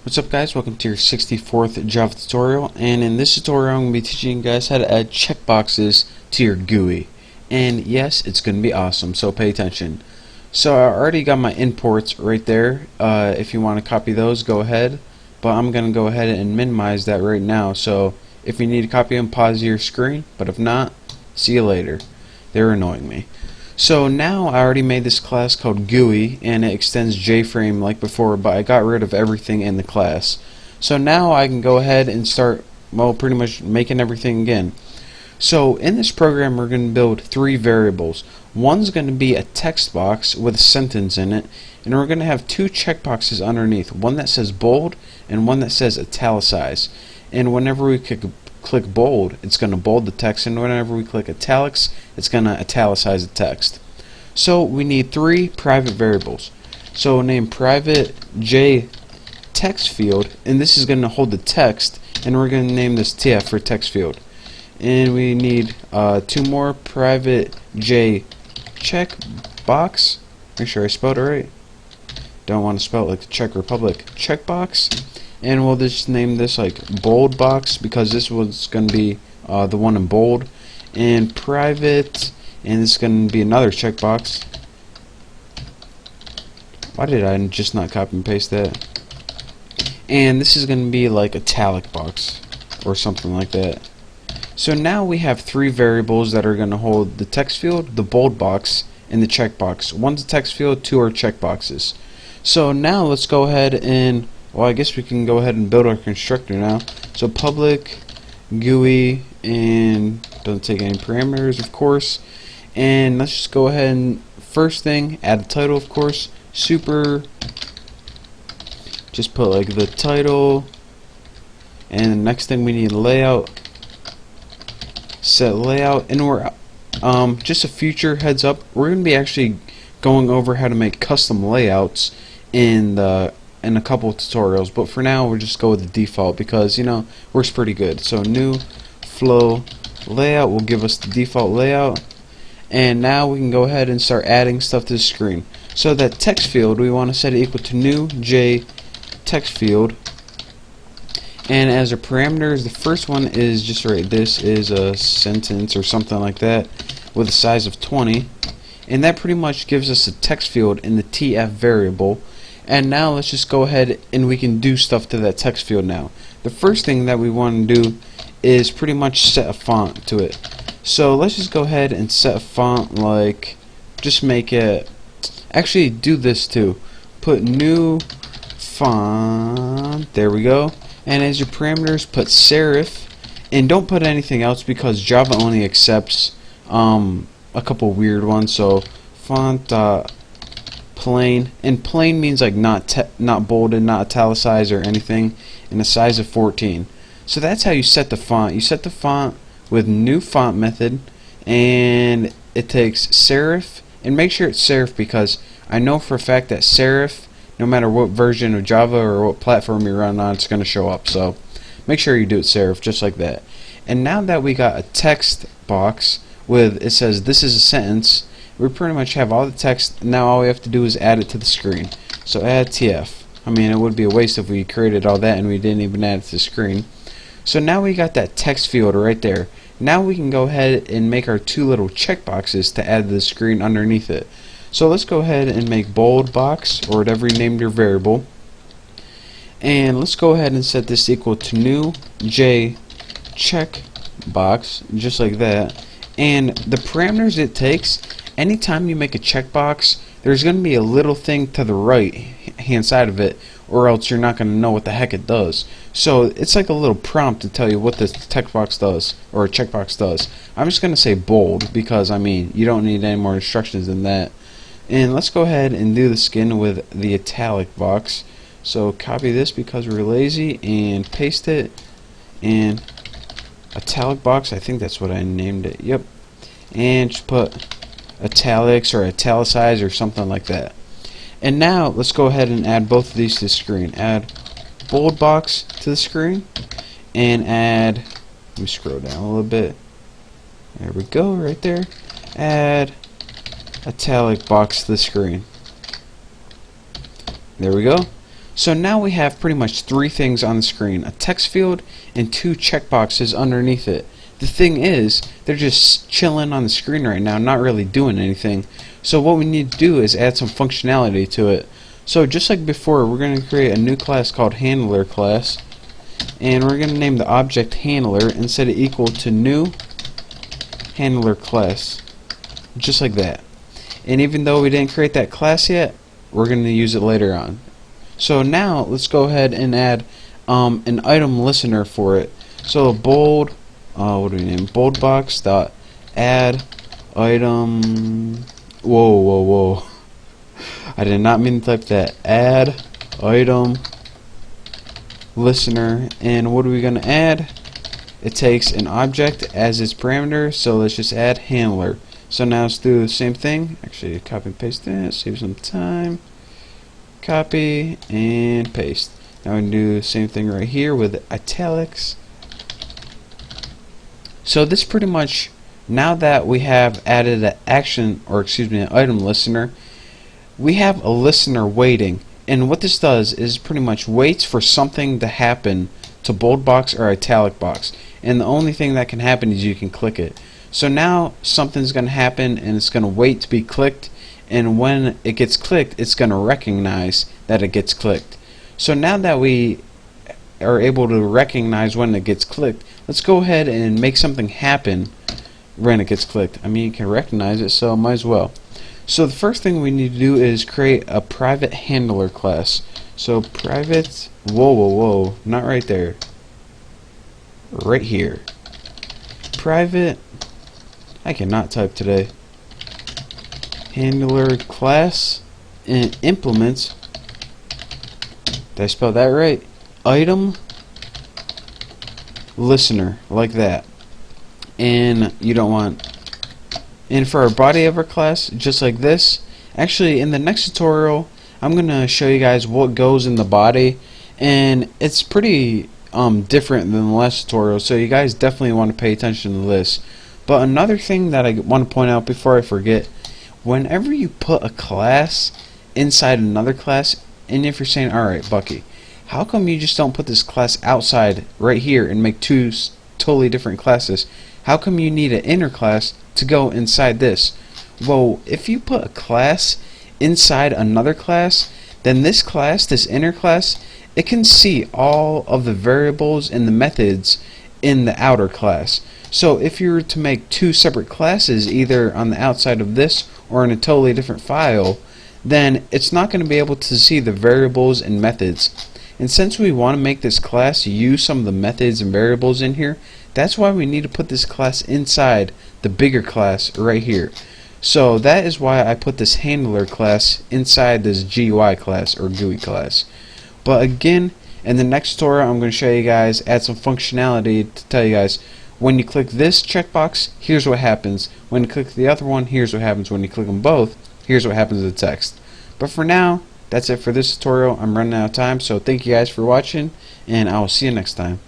What's up, guys? Welcome to your 64th Java tutorial, and in this tutorial I'm going to be teaching you guys how to add checkboxes to your GUI. And yes, it's going to be awesome, so pay attention. So I already got my imports right there. If you want to copy those, go ahead, but I'm going to go ahead and minimize that right now. So if you need to copy them, pause your screen, but if not, see you later. They're annoying me. So now I already made this class called GUI, and it extends JFrame like before, but I got rid of everything in the class. So now I can go ahead and start, well, pretty much making everything again. So in this program we're going to build three variables. One's going to be a text box with a sentence in it, and we're going to have two checkboxes underneath, one that says bold and one that says italicize. And whenever we click bold, it's going to bold the text, and whenever we click italics, it's going to italicize the text. So we need three private variables. So we'll name private J text field, and this is going to hold the text, and we're going to name this TF for text field. And we need two more, private J checkbox. Make sure I spelled it right. Don't want to spell it like the Czech Republic. Checkbox. And we'll just name this like bold box, because this was going to be the one in bold. And private, and this is going to be another checkbox. Why did I just not copy and paste that? And this is going to be like italic box or something like that. So now we have three variables that are going to hold the text field, the bold box, and the checkbox. One's a text field, two are checkboxes. So now let's go ahead and, well, I guess we can go ahead and build our constructor now. So public GUI, and doesn't take any parameters, of course. And let's just go ahead and, first thing, add a title, of course. Super, just put like the title. And the next thing, we need layout. Set layout, and we're just a future heads up, we're going to be actually going over how to make custom layouts in a couple of tutorials, but for now we'll just go with the default, because, you know, works pretty good. So new flow layout will give us the default layout, and now we can go ahead and start adding stuff to the screen. So that text field, we want to set it equal to new J text field. And as our parameters, the first one is just right, this is a sentence or something like that with a size of 20, and that pretty much gives us a text field in the TF variable. And now let's just go ahead and we can do stuff to that text field now. The first thing that we want to do is pretty much set a font to it. So let's just go ahead and set a font, like, just make it, actually do this too, put new font, there we go. And as your parameters, put serif, and don't put anything else, because Java only accepts a couple weird ones. So font plain, and plain means like not bolded, not italicized or anything, and a size of 14. So that's how you set the font. You set the font with new font method, and it takes serif, and make sure it's serif, because I know for a fact that serif, no matter what version of Java or what platform you run on, it's going to show up. So make sure you do it serif, just like that. And now that we got a text box with, it says this is a sentence, we pretty much have all the text. Now all we have to do is add it to the screen. So add TF. I mean, it would be a waste if we created all that and we didn't even add it to the screen. So now we got that text field right there. Now we can go ahead and make our two little checkboxes to add to the screen underneath it. So let's go ahead and make bold box, or whatever you named your variable, and let's go ahead and set this equal to new J checkbox, just like that. And the parameters it takes, anytime you make a checkbox, there's going to be a little thing to the right hand side of it, or else you're not going to know what the heck it does. So it's like a little prompt to tell you what this text box does, or a checkbox does. I'm just going to say bold, because I mean, you don't need any more instructions than that. And let's go ahead and do the skin with the italic box. So copy this because we're lazy, and paste it, and italic box, I think that's what I named it, yep. And just put italics or italicize or something like that. And now let's go ahead and add both of these to the screen. Add bold box to the screen, and add, let me scroll down a little bit, there we go, right there. Add italic box to the screen. There we go. So now we have pretty much three things on the screen: a text field and two checkboxes underneath it. The thing is, they're just chilling on the screen right now, not really doing anything. So what we need to do is add some functionality to it. So just like before, we're going to create a new class called handler class, and we're going to name the object handler and set it equal to new handler class, just like that. And even though we didn't create that class yet, we're going to use it later on. So now let's go ahead and add an item listener for it. So bold, what do we name? Bold box dot add item. Whoa! I did not mean to type that. Add item listener, and what are we gonna add? It takes an object as its parameter, so let's just add handler. So now let's do the same thing. Actually, copy and paste that, save some time. Copy and paste. Now we can do the same thing right here with italics. So this pretty much, now that we have added an action, or excuse me, an item listener, we have a listener waiting. And what this does is pretty much waits for something to happen to bold box or italic box. And the only thing that can happen is you can click it. So now something's going to happen and it's going to wait to be clicked. And when it gets clicked, it's going to recognize that it gets clicked. So now that we are able to recognize when it gets clicked, let's go ahead and make something happen when it gets clicked. I mean, you can recognize it, so might as well. So the first thing we need to do is create a private handler class. So private, whoa, not right there, right here. Private, I cannot type today. Handler class, and implements, did I spell that right? Item listener, like that. And you don't want, and for our body of our class, just like this. Actually, in the next tutorial, I'm gonna show you guys what goes in the body, and it's pretty different than the last tutorial, so you guys definitely want to pay attention to this. But another thing that I want to point out before I forget, whenever you put a class inside another class, and if you're saying, alright Bucky, how come you just don't put this class outside right here and make two totally different classes? How come you need an inner class to go inside this? Well, if you put a class inside another class, then this class, this inner class, it can see all of the variables and the methods in the outer class. So if you were to make two separate classes, either on the outside of this or in a totally different file, then it's not going to be able to see the variables and methods. And since we want to make this class use some of the methods and variables in here, that's why we need to put this class inside the bigger class right here. So that is why I put this handler class inside this GUI class or GUI class. But again, in the next tutorial, I'm going to show you guys, add some functionality to tell you guys, when you click this checkbox, here's what happens. When you click the other one, here's what happens. When you click them both, here's what happens to the text. But for now, that's it for this tutorial. I'm running out of time, so thank you guys for watching, and I will see you next time.